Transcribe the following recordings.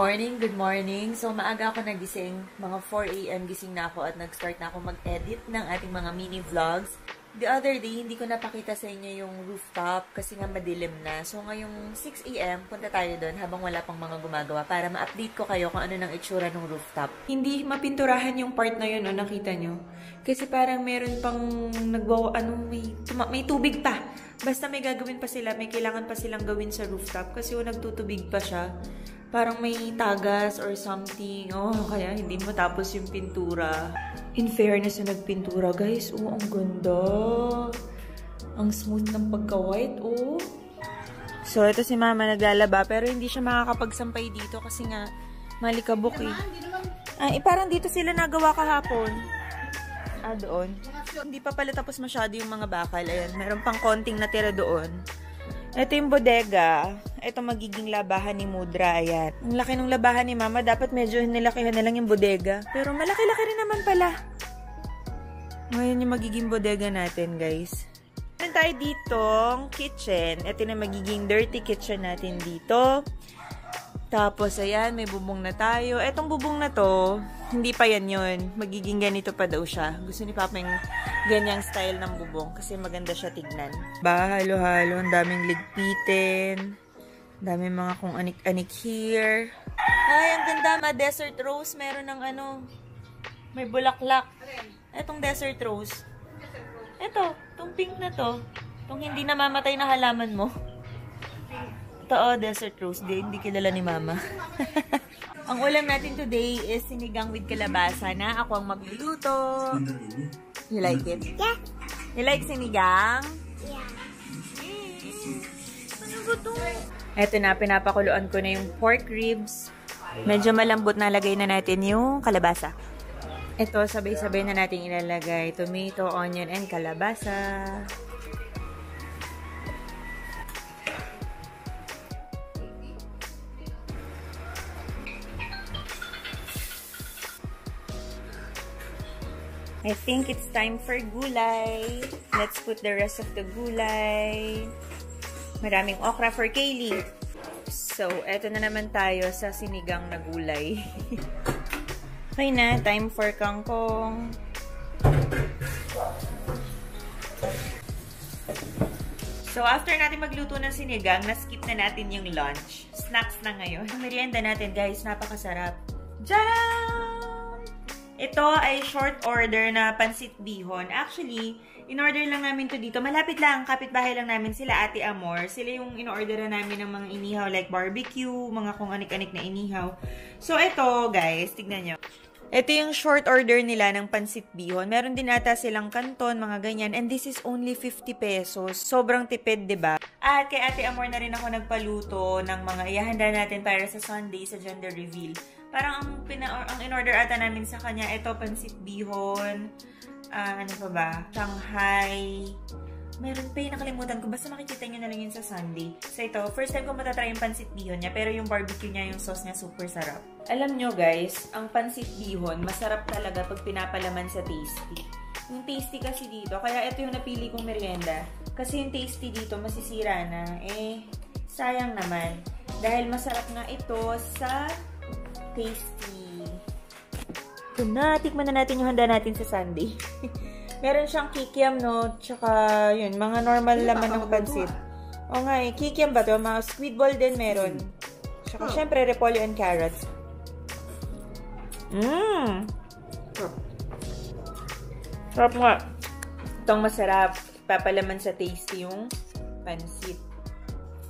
morning, good morning. So, maaga ako nagising. Mga 4 AM gising na ako at nag-start na ako mag-edit ng ating mga mini vlogs. The other day, hindi ko napakita sa inyo yung rooftop kasi nga madilim na. So, ngayong 6 AM, punta tayo doon habang wala pang mga gumagawa para ma-update ko kayo kung ano ng itsura ng rooftop. Hindi mapinturahan yung part na yun, o nakita nyo? Kasi parang meron pang may tubig pa. Basta may gagawin pa sila, may kailangan pa silang gawin sa rooftop kasi nagtutubig pa siya. Parang may tagas or something. Kaya hindi matapos yung pintura. In fairness na nagpintura, guys. Ang ganda. Ang smooth ng pagka-white, So, ito si Mama naglalaba, pero hindi siya makakapagsampay dito kasi nga malikabok parang dito sila nagawa kahapon. Doon. Hindi pa pala tapos masyado yung mga bakal. Ayan, meron pang konting natira doon. Ito yung bodega. Ito magiging labahan ni Mudra. Ayan. Ang laki ng labahan ni Mama. Dapat medyo nilakihan na lang yung bodega. Pero malaki-laki rin naman pala. Ngayon yung magiging bodega natin, guys. Meron tayo ditong kitchen. Ito na magiging dirty kitchen natin dito. Tapos, ayan, may bubong na tayo. Etong bubong na to, hindi pa yan yun. Magiging ganito pa daw siya. Gusto ni Papa yung ganyang style ng bubong kasi maganda siya tignan. Halo-halo, ang daming ligpitin. Daming mga kung anik-anik here. Ay, ang ganda. Desert rose. Meron ng may bulaklak. Etong desert rose. Ito, itong pink na to. Itong hindi namamatay na halaman mo. Ito, desert rose. Hindi kilala ni Mama. Ang ulam natin today is sinigang with kalabasa na ako ang magluluto. You like it? Yeah. You like sinigang? Yeah. Ano ba ito? Ito na, pinapakuluan ko na yung pork ribs. Medyo malambot na lagay na natin yung kalabasa. Ito, sabay-sabay na natin ilalagay. Tomato, onion, and kalabasa. I think it's time for gulay. Let's put the rest of the gulay. Maraming okra for Kaylee. So, eto na naman tayo sa sinigang na gulay. Okay na, time for kangkong. So, after natin magluto ng sinigang, na-skip na natin yung lunch. Snacks na ngayon. Ang merienda natin, guys, napakasarap. Tcharam! Ito ay short order na pansit bihon. Actually, in-order lang namin to dito. Malapit lang, kapitbahay lang namin sila, Ate Amor. Sila yung in-order namin ng mga inihaw like barbecue, mga kung anik-anik na inihaw. So, ito guys, tignan nyo. Ito yung short order nila ng pansit bihon. Meron din ata silang kanton, mga ganyan. And this is only 50 pesos. Sobrang tipid, diba? At kay Ate Amor na rin ako nagpaluto ng mga ihahanda natin para sa Sunday sa gender reveal. Parang ang in-order ata namin sa kanya, ito, pansit bihon, ano pa ba? Shanghai. Meron pa yung nakalimutan ko. Basta makikita nyo na lang yun sa Sunday. So ito, first time ko matatry yung pansit bihon niya, pero yung barbecue niya, yung sauce niya, super sarap. Alam nyo guys, ang pansit bihon, masarap talaga pag pinapalaman sa Tasty. Yung Tasty kasi dito, kaya ito yung napili kong merienda. Kasi yung Tasty dito, masisira na. Sayang naman. Dahil masarap nga ito sa Tasty. Ito na, tikman na natin yung handa natin sa Sunday. Meron siyang kikiam, no? Tsaka, yun, mga normal laman ng pansit. O nga kikiam ba to? Mga squid ball din meron. Tsaka, syempre, repolyo and carrots. Sarap nga. Itong masarap. Papalaman sa Tasty yung pansit.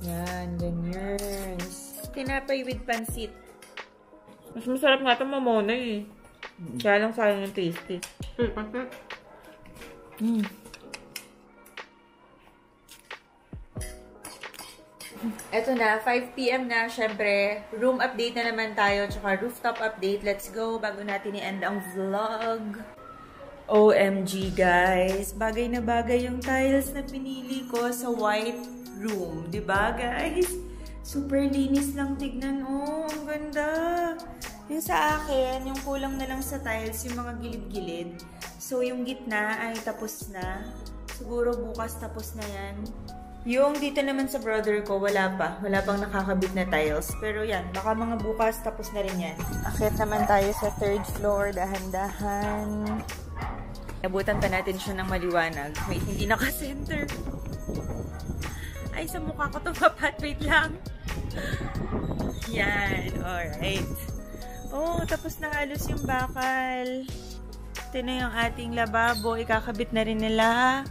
Yan, ganyan. Tinapay with pansit. Mas masarap nga itong mamona Kaya lang sayang yung Tasty. Eto na, 5 PM na. Syempre, room update na naman tayo. Tsaka rooftop update. Let's go bago natin i-end ang vlog. OMG guys. Bagay na bagay yung tiles na pinili ko sa white room. Diba guys? Super linis lang tignan. Ang ganda. Yung sa akin, yung kulang na lang sa tiles, yung mga gilid-gilid. So, yung gitna ay tapos na. Siguro bukas tapos na yan. Yung dito naman sa brother ko, wala pa. Wala pang nakakabit na tiles. Pero yan, baka mga bukas tapos na rin yan. Akit naman tayo sa 3rd floor, dahan-dahan. Nabutan pa natin siya ng maliwanag. Wait, hindi naka-center. Ay, sa mukha ko tumapat. Wait lang. Yan, alright. Oh, tapos na halos yung bakal. Ito na yung ating lababo. Ikakabit na rin nila.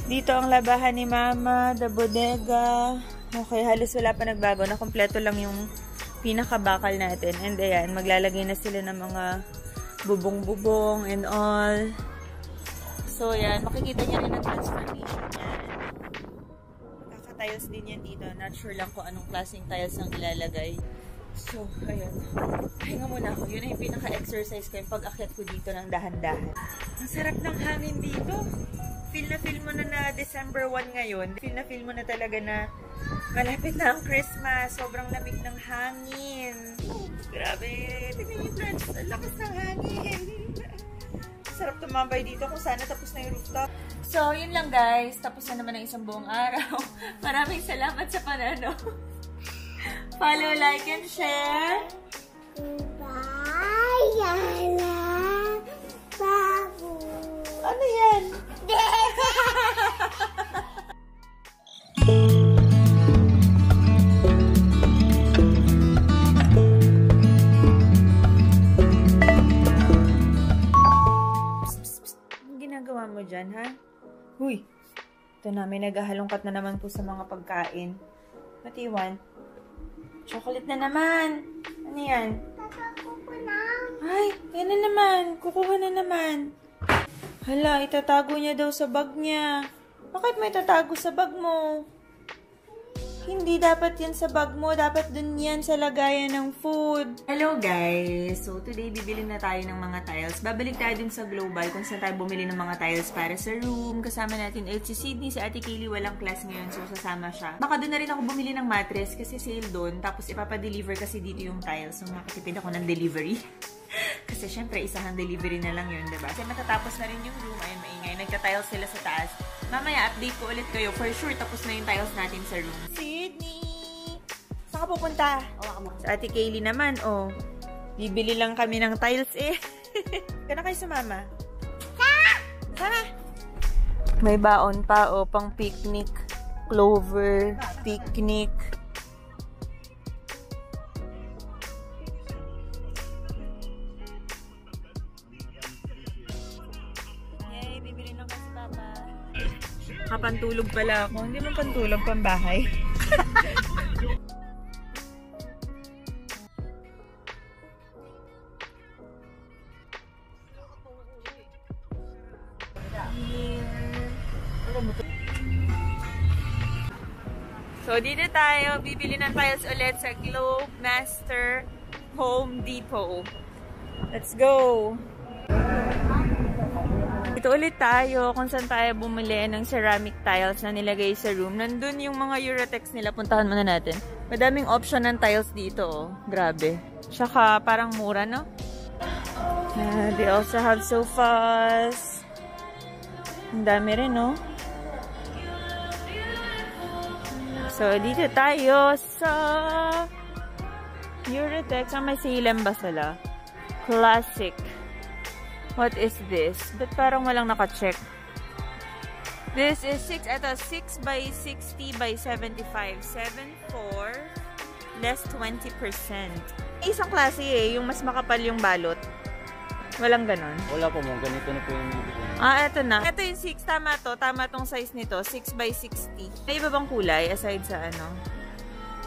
Dito ang labahan ni Mama, the bodega. Okay, halos wala pa nagbago. Nakompleto lang yung pinakabakal natin. And ayan, maglalagay na sila ng mga bubong-bubong and all. So, ayan, makikita niya rin ang transformation yan. Magkaka-tiles din yan dito. Not sure lang kung anong klaseng tiles ang ilalagay. So, ayan. Pahinga muna ako. Yun na yung pinaka-exercise ko. Yung pag-akit ko dito ng dahan-dahan. Ang sarap ng hangin dito. Feel na feel mo na December 1 ngayon. Feel na feel mo na talaga na malapit na ang Christmas. Sobrang lamig ng hangin. Grabe. Tignan yung friends. Ang lakas ng hangin. Sarap tumambay dito kung sana tapos na yung rooftop. So, yun lang guys. Tapos na naman ang isang buong araw. Maraming salamat sa pananood. Follow, like, and share. Bye! Babu! Ano yan? Anong ginagawa mo dyan, ha? Huy! Ito na, may naghahalongkat na naman po sa mga pagkain. What do you want? Chocolate na naman! Ano yan? Tatago na. Ay, yan na naman. Kukuha na naman. Hala, itatago niya daw sa bag niya. Bakit may tatago sa bag mo? Hindi dapat yan sa bag mo. Dapat dun yan sa lagayan ng food. Hello guys! So today, bibili na tayo ng mga tiles. Babalik tayo din sa Global kung saan tayo bumili ng mga tiles para sa room. Kasama natin si Sydney, si Ate Kaylee. Walang class ngayon, so sasama siya. Baka doon na rin ako bumili ng mattress kasi sale doon. Tapos ipapadeliver kasi dito yung tiles. So makakatipid ako ng delivery. Kasi syempre, isang delivery na lang yun, diba? Kasi matatapos na rin yung room. Ayun, maingay. Nagka-tiles sila sa taas. Mamaya, update ko ulit kayo. For sure, tapos na yung tiles natin sa room. Sydney! Saan ka pupunta? Sa Ate Kaylee naman, oh. Bibili lang kami ng tiles, eh. Gana kayo sa mama? Tara! May baon pa, oh. Pang picnic. Clover. Picnic. Pantulog pala ako. Hindi man pantulog, pambahay. So, dito tayo. Bibili ng tiles ulit sa Globe Master Home Depot. Let's go! Ito ulit tayo kung saan tayo bumili ng ceramic tiles na nilagay sa room. Nandun yung mga Eurotex nila. Puntahan muna natin. Madaming option ng tiles dito. Oh. Grabe. Tsaka parang mura, no? They also have sofas. Ang dami rin, no? So, dito tayo sa Eurotex. May silam ba sila? Classic. What is this? Ba't parang walang naka-check? This is 6 by 60 by 75. 7.4 less 20%. Isang klase eh. Yung mas makapal yung balot. Walang ganon. Wala po mo. Ganito na po yung bibili. Ito na. Ito yung 6. Tama to. Tama tong size nito. 6 by 60. May iba bang kulay aside sa ano?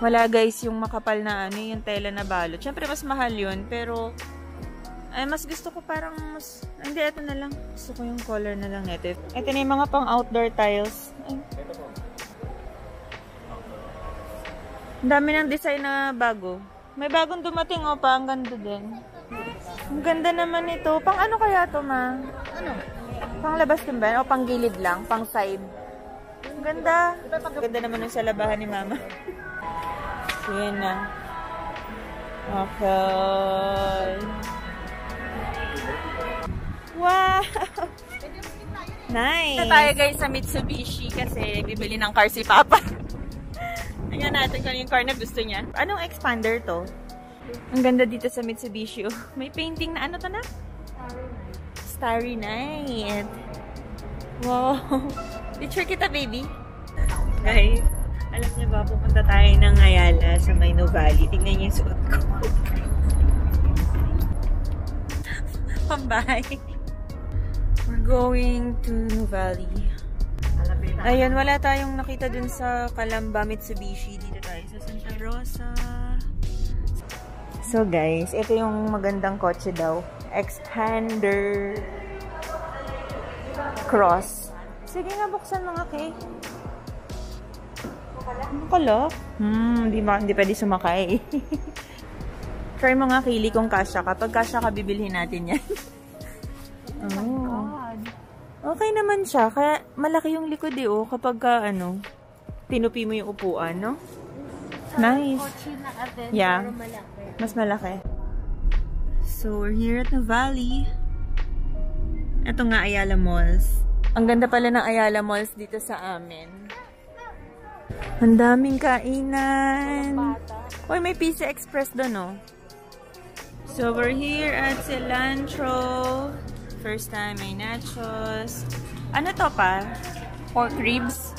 Wala guys yung makapal na ano. Yung tela na balot. Siyempre mas mahal yun. Pero ay, mas gusto ko parang mas... Hindi, ito na lang. Gusto ko yung color na lang nito. Ito na yung mga pang outdoor tiles. Ay. Ito po. Ang dami ng design na bago. May bagong dumating, oh, pa. Ang ganda din. Ang ganda naman ito. Pang ano kaya to, ma? Ano? Pang labas din ba? O pang gilid lang? Pang side? Ang ganda. Ang ganda naman yung sa labahan ni mama. So, yun na. Okay. Wow! Nice! Ito tayo guys sa Mitsubishi kasi bibili ng car si Papa. Tingnan natin kung yung car na gusto niya. Anong expander to? Ang ganda dito sa Mitsubishi. Oh, may painting na ano to na? Starry Night. Wow. Picture kita, baby. Guys, alam niyo ba, pupunta tayo ng Ayala sa Maino Valley. Tingnan niyo yung suot ko. Pambahay. We're going to Nuvali. Ayan, wala tayong nakita dun sa Calamba Mitsubishi. Dito tayo sa Santa Rosa. So guys, ito yung magandang kotse daw. Expander Cross. Sige nga, buksan mga kay. Makala? Hindi pwede sumakay. Try mo nga, Kaylee, kung kasya ka. Pag kasya ka, bibilhin natin yan. Oh. Okay naman siya. Kaya malaki yung likod eh, oh. Kapag ano, tinupi mo yung upuan, no? Nice. Yeah. Mas malaki. So, we're here at Nuvali. Ito nga, Ayala Malls. Ang ganda pala ng Ayala Malls dito sa amin. Ang daming kainan. Uy, may Pizza Express doon, oh. So, we're here at Cilantro. First time may nachos. Ano to pa? Pork ribs.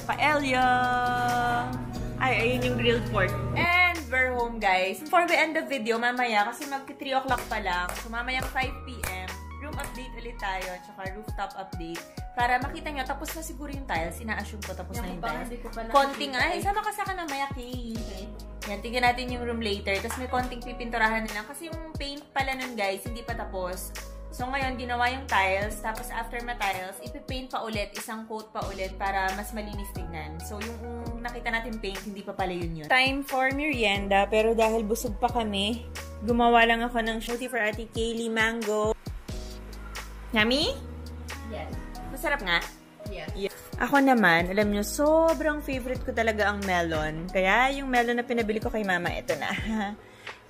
Paella. Ay, ayun yung grilled pork. And we're home, guys. Before we end the video, mamaya, kasi mag-3 o'clock pa lang. So, mamaya 5 PM, room update ulit tayo, tsaka rooftop update. Para makita nyo, tapos na siguro yung tiles. Ina-assume ko tapos na yung tiles. Konting, ay, sama ka sa ka na, Maya, Kay. Yan, tingnan natin yung room later. Tapos may konting pipinturahan nila. Kasi yung paint pala nun, guys, hindi pa tapos. So, ngayon, ginawa yung tiles. Tapos, after ma-tiles, ipipaint pa ulit. Isang coat pa ulit para mas malinis tignan. So, yung nakita natin paint, hindi pa pala yun. Time for merienda. Pero dahil busog pa kami, gumawa lang ako ng shorty for Ate Kaylee Mango. Yummy? Yes. Masarap nga? Yes. Yeah. Ako naman, alam nyo, sobrang favorite ko talaga ang melon. Kaya yung melon na pinabili ko kay mama, ito na.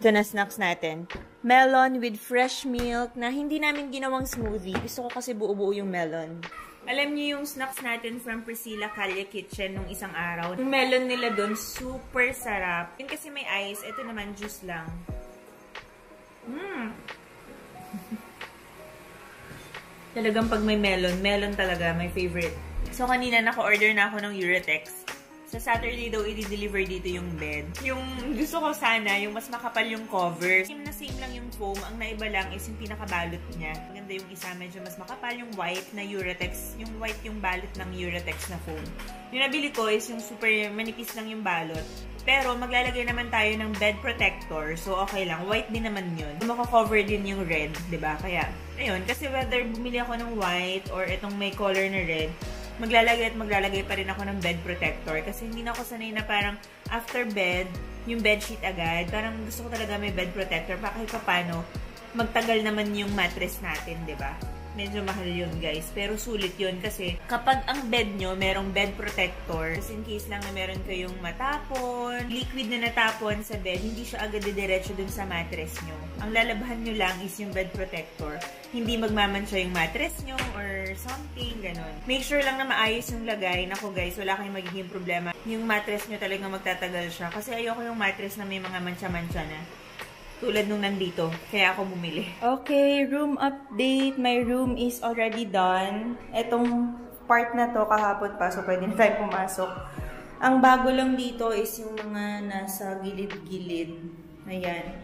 Ito na snacks natin. Melon with fresh milk na hindi namin ginawang smoothie. Gusto ko kasi buo-buo yung melon. Alam niyo yung snacks natin from Priscilla Calle Kitchen nung isang araw. Yung melon nila doon, super sarap. Yun kasi may ice, ito naman juice lang. Talagang pag may melon talaga, my favorite. So, kanina naka-order na ako ng Eurotex. Sa Saturday daw, i-deliver dito yung bed. Yung gusto ko sana, yung mas makapal yung cover. Same na same lang yung foam. Ang naiba lang is yung pinakabalot niya. Maganda yung isa, medyo mas makapal yung white na Eurotex. Yung white yung balot ng Eurotex na foam. Yung nabili ko is yung super manipis lang yung balot. Pero maglalagay naman tayo ng bed protector. So, okay lang. White din naman yun. Maka-cover din yung red, diba? Kaya, ayun. Kasi whether bumili ako ng white or itong may color na red, maglalagay pa rin ako ng bed protector. Kasi hindi na ako sanay na parang after bed, yung bedsheet agad. Parang gusto ko talaga may bed protector. Pa kahit paano, magtagal naman yung mattress natin, diba? Medyo mahal yun, guys. Pero sulit yun kasi kapag ang bed nyo, merong bed protector, just in case lang na meron kayong matapon, liquid na natapon sa bed, hindi siya agad diretso dun sa mattress nyo. Ang lalabahan nyo lang is yung bed protector. Hindi magmamansya yung mattress nyo or something, ganun. Make sure lang na maayos yung lagay. Naku, guys, wala kayong magiging problema. Yung mattress nyo talagang magtatagal siya. Kasi ayoko yung mattress na may mga mancha-mancha na. Tulad nung nandito. Kaya ako bumili. Okay, room update. My room is already done. Etong part na to kahapon pa. So, pwede na tayo pumasok. Ang bago lang dito is yung mga nasa gilid-gilid. Ayan.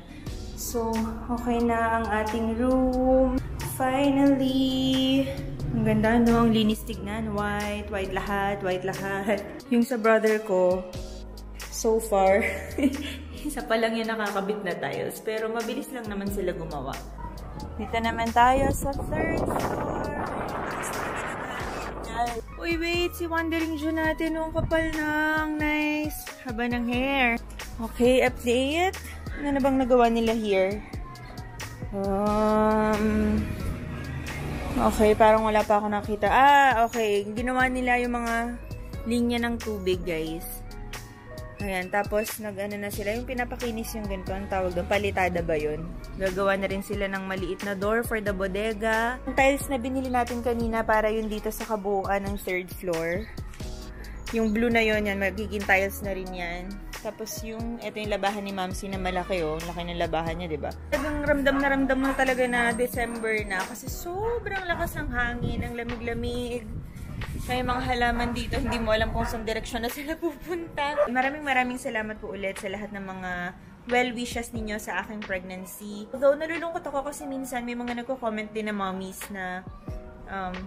So, okay na ang ating room. Finally! Ang ganda, no? Ang linis tignan. White. White lahat. White lahat. Yung sa brother ko, so far, isa pa lang yung nakakabit na tiles. Pero mabilis lang naman sila gumawa. Dito naman tayo sa third floor. Uy, wait! Si Wandering Jew natin. Ang kapal ng nice. Haba ng hair. Okay, update. Ano na bang nagawa nila here? Okay, parang wala pa ako nakita. Okay. Ginawa nila yung mga linya ng tubig, guys. Ayan, tapos nag-ano na sila, yung pinapakinis yung ganito, ang tawag doon, palitada ba yun? Gagawa na rin sila ng maliit na door for the bodega. Yung tiles na binili natin kanina para yun dito sa kabuuan ng 3rd floor. Yung blue na yun, yan, magiging tiles na rin yan. Tapos yung, ito yung labahan ni Mamsi na malaki, oh. Laki ng labahan niya, diba? Talagang ramdam na talaga na December na kasi sobrang lakas ng hangin, ang lamig-lamig. May mga halaman dito, hindi mo alam kung saan direksyon na sila pupunta. Maraming salamat po ulit sa lahat ng mga well wishes ninyo sa aking pregnancy. Although nalulungkot ako kasi minsan may mga nagko-comment din na mommies na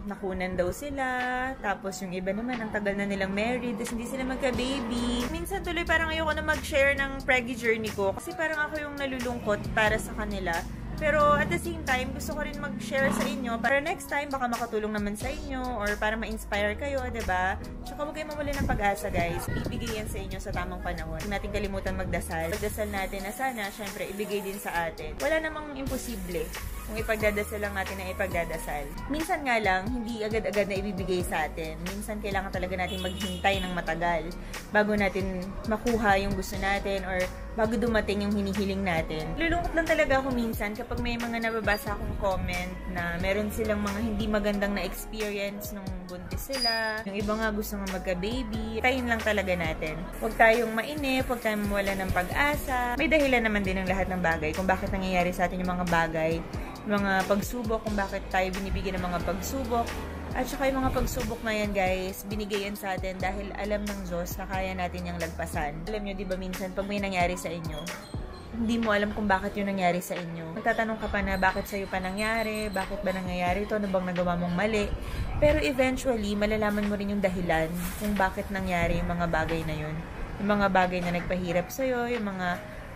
nakunan daw sila. Tapos yung iba naman, ang tagal na nilang married, tapos hindi sila magka-baby. Minsan tuloy parang ayoko na mag-share ng preggy journey ko kasi parang ako yung nalulungkot para sa kanila. Pero at the same time, gusto ko rin mag-share sa inyo para next time baka makatulong naman sa inyo or para ma-inspire kayo, diba? Tsaka huwag kayong mawala ng pag-asa, guys. Ibigay yan sa inyo sa tamang panahon. Huwag natin kalimutan magdasal. Pagdasal natin na sana, syempre, ibigay din sa atin. Wala namang imposible kung ipagdadasal lang natin na ipagdadasal. Minsan nga lang, hindi agad-agad na ibibigay sa atin. Minsan kailangan talaga natin maghintay ng matagal bago natin makuha yung gusto natin or bago dumating yung hinihiling natin. Lulungkot lang talaga ako minsan kapag may mga nababasa akong comment na meron silang mga hindi magandang na experience nung buntis sila. Yung iba nga gusto nga magka-baby. Tayin lang talaga natin. Huwag tayong mainip, huwag tayong mawala ng pag-asa. May dahilan naman din ng lahat ng bagay kung bakit nangyayari sa atin yung mga bagay, mga pagsubok, kung bakit tayo binibigyan ng mga pagsubok. At saka yung mga pagsubok na yan, guys, binigay yan sa atin dahil alam ng Diyos na kaya natin yung lagpasan. Alam nyo, di ba minsan, pag may nangyari sa inyo, hindi mo alam kung bakit yung nangyari sa inyo. Magtatanong ka pa na bakit sa'yo pa nangyari, bakit ba nangyayari ito, ano bang nagawa mong mali. Pero eventually, malalaman mo rin yung dahilan kung bakit nangyari yung mga bagay na yun. Yung mga bagay na nagpahirap sa'yo, yung mga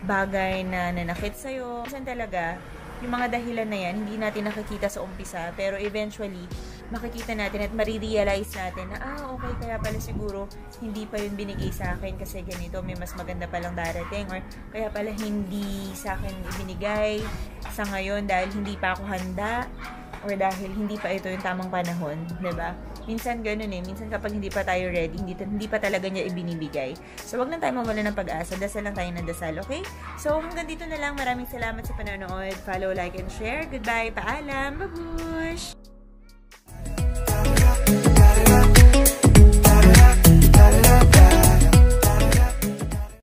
bagay na nanakit sa'yo. Minsan talaga, yung mga dahilan na yan, hindi natin nakikita sa umpisa, pero eventually, makikita natin at marirealize natin na, okay, kaya pala siguro hindi pa yun binigay sa akin kasi ganito, may mas maganda palang darating, or kaya pala hindi sa akin ibinigay sa ngayon dahil hindi pa ako handa, or dahil hindi pa ito yung tamang panahon, diba? Minsan ganun minsan kapag hindi pa tayo ready, hindi pa talaga niya ibinibigay. So, wag lang tayo mawala ng pag-asa, dasal lang tayo ng dasal, okay? So, hanggang dito na lang, maraming salamat sa panonood, follow, like, and share, goodbye, paalam, babush!